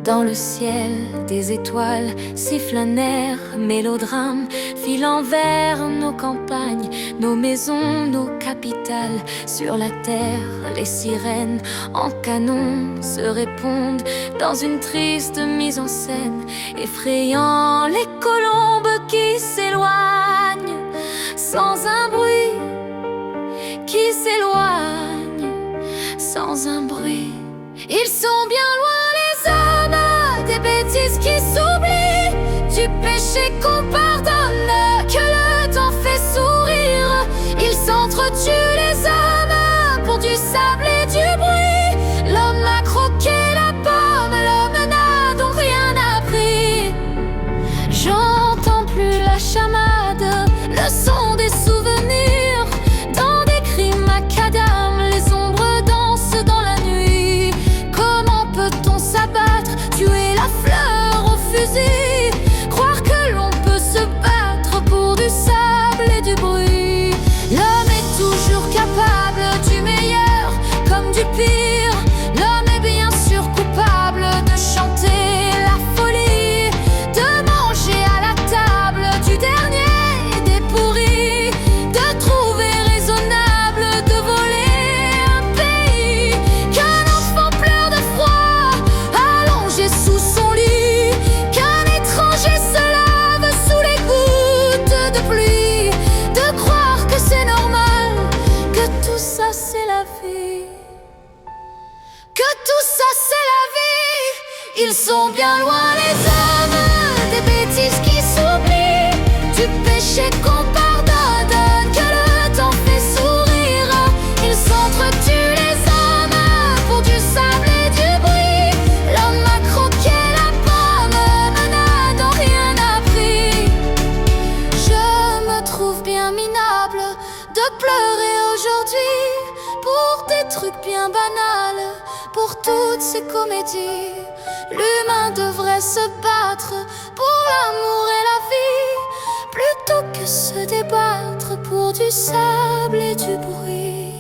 Dans le ciel, des étoiles sifflent un air mélodrame, filant vers nos campagnes, nos maisons, nos capitales. Sur la terre, les sirènes en canon se répondent dans une triste mise en scène, effrayant les colombes qui s'éloignent sans un bruit, qui s'éloignent sans un bruit. Ils sont bien loin les hommes des bêtises qui s'oublient, du péché qu'on pardonne, que le temps fait sourire. Ils s'entretuent les hommes pour du sable et du bruit. L'homme a croqué la pomme, l'homme n'a donc rien appris. J'entends plus la chamade, le son des souvenirs. Dans des cris macadam, les ombres dansent dans la nuit. Comment peut-on s'abattre, tuer la fleur au fusil, croire que l'on peut se battre pour du sable et du bruit? L'homme est toujours capable du meilleur comme du pire. L'homme est bien sûr coupable de chanter la folie, de manger à la table du dernier des pourris, de trouver raisonnable de voler un pays. Qu'un enfant pleure de froid allongé sous son lit, qu'un étranger se lave sous les gouttes de pluie, de croire que c'est normal, que tout ça c'est la vie, que tout ça c'est la vie. Ils sont bien loin les hommes des bêtises qui s'oublient, du péché qu'on pardonne, que le temps fait sourire. Ils s'entretuent les hommes pour du sable et du bruit. L'homme a croqué la pomme, n'a donc rien appris. Je me trouve bien minable de pleurer aujourd'hui pour des trucs bien banals, pour toutes ces comédies. L'humain devrait se battre pour l'amour et la vie, plutôt que se débattre pour du sable et du bruit.